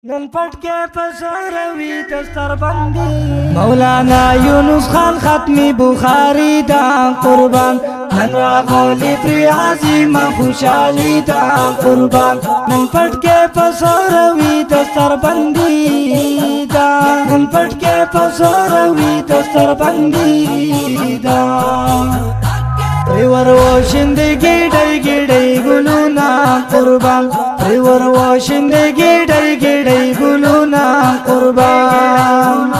نن پټ کې پسروي دستر بندي مولانا یونس خان ختمی بخاری دا قربان نن راغلی پر عظیم خوشحالی دا قربان نن پټ کې پسروي دستر بندي دا نن پټ کې پسروي دستر بندي دا ریور واشندگی ڈای گیڑای گلونا قربان ریور واشندگی ڈای گیڑای گلونا قربان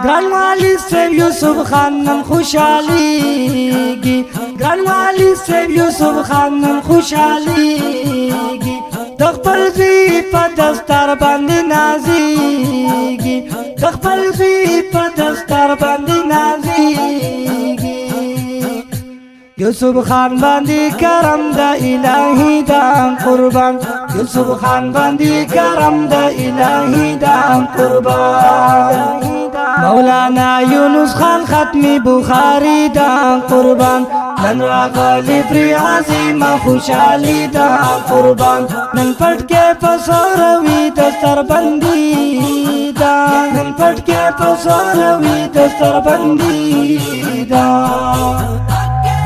گران والی سے یوسف خان نن خوشحالی گی گران والی سے یوسف خان نن خوشحالی گی دخپل زی پا دستار باندی نازی گی دخپل زی پا دستار باندی نازی گی یوسف خان باندی کرم دا الہی دا قربان یوسف خان باندی کرم دا الہی دا قربان مولانا یونس خان ختمی بخاری دا قربان نن راغلی پر عظیم خوشحالی دا قربان نن پټ کې پسروي دستر بندي دا نن پټ کې پسروي دستر بندي دا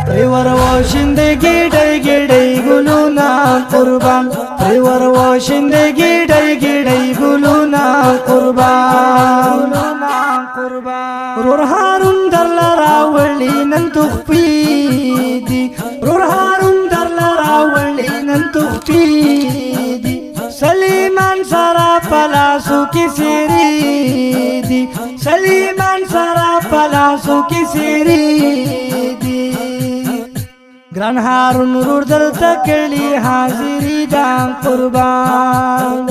ریور واشندگی ڈای گیڑای گلونا قربان ریور واشندگی ڈای گیڑای گلونا قربان رور هارون در لراولی نن تخپیدی رور هارون در لراولی نن تخپیدی سلیمان سرا پلاسو کی سیری دی سلیمان سرا پلاسو کی سیری دی گران هارون رور در تکلی حاضری دا قربان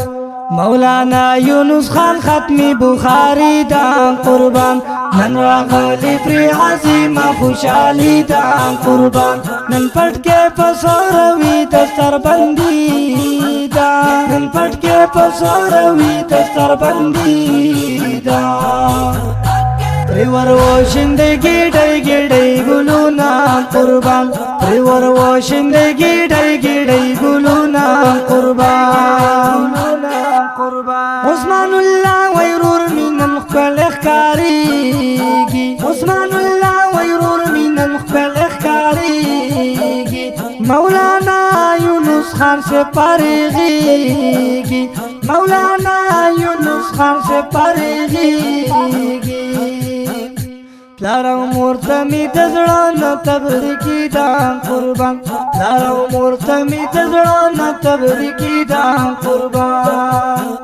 مولانا یونس خان ختمی بخاری دا قربان نن راغلی پر عظیم خوشحالی دا قربان نن پټ کې پسروي دستر بندي دا نن پټ کې پسروي دستر بندي دا ریور واشندگی ڈای گیڑای گلونا قربان ریور واشندگی ڈای گیڑای گلونا قربان عثمان اللہ ویرور من المخبل اخکاریگی عثمان اللہ ویرور من المخبل اخکاریگی مولانا یونس خان سے پاریگی مولانا یونس خان سے پاریگی لارو مورتمی تزران تبریکی دا قربان لارو مورتمی تزران تبریکی دا قربان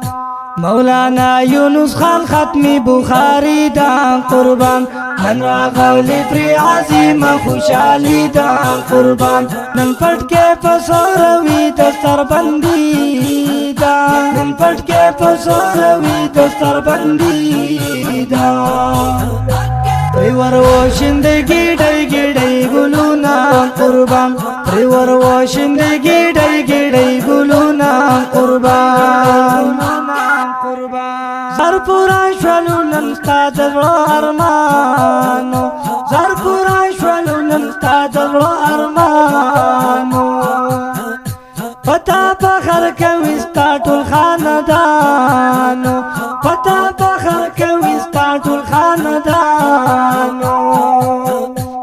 مولانا یونس خان ختمی بخاری دا قربان نن راغلی پر عظیم خوشحالی دا قربان نن پټ کې پسروي دستر بندي دا نن پټ کې پسروي دستر بندي دا ریور واشندگی ڈای گیڑای گلونا قربان ریور واشندگی ڈای گیڑای گلونا قربان زر پورا شولو نن ستا دزړه ارمانو زر پورا شولو نن ستا دزړه ارمانو پتا فخر کوي ستا ټول خاندانو پتا فخر کوي ستا ټول خاندانو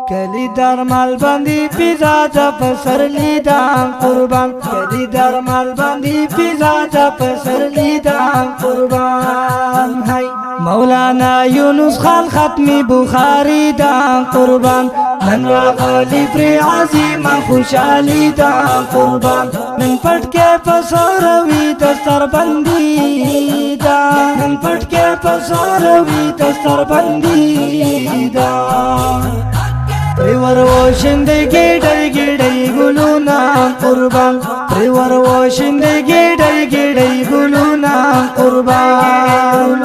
کلی درمال باندې پیزا د پسرلی دا قربان کلی درمال باندې پیزا د پسرلی دا قربان هاي مولانا یونس خان ختمی بخاری دا قربان نن راغلی پر عظیم خوشحالی دا قربان نن پټ کې پسروي دستر بندي دا نن پټ کې پسروي دستر بندي دا ریور واشندگی ڈای گیڑای گلونا قربان ریور واشندگی ڈای گیڑای گلونا قربان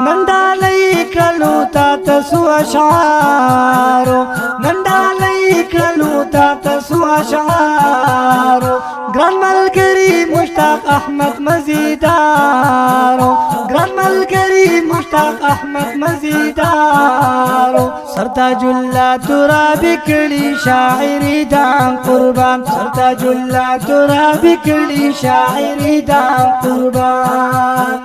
نندالی کلو تا تسو اشعارو نندالی کلو تا تسو اشعارو گران ملگری مشتاق احمد مزیدارو گران ملگری مشتاق احمد مزیدارو سرتاج الله ترابي كلي شاعري دان قربان سرتاج الله ترابي كلي شاعري دان قربان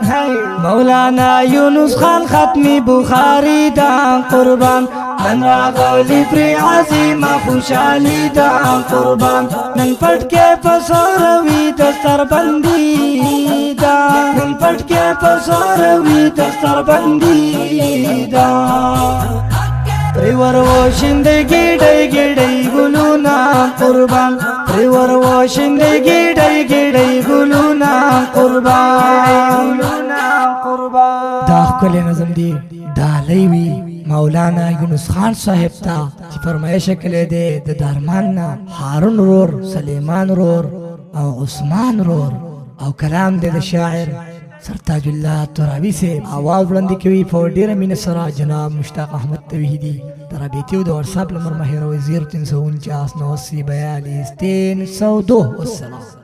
مولانا يونس خان ختمي بخاري دان قربان نن راغلی پری عظیم خوشحالی دان قربان نن پټ کې پسوروي دستر بندي دان نن پټ کې پسوروي دستر بندي دان پریور واشنده گیڑی گیڑی گلونا قربان پریور واشنده گیڑی گیڑی گلونا قربان دا خپل نظم دی دا لیوی مولانا یونس خان صاحب تا چې فرمایش کړی دی د دارمان نه هارون رور سلیمان رور او عثمان رور او کلام دی د شاعر سرتاج الله ترابی سے آواز وړاندې کوي په ډیره مینه سره جناب مشتاق احمد توحیدی ترابیتیو د واتساپ نمبر مهیروي 0349 89 42 302 والسلام.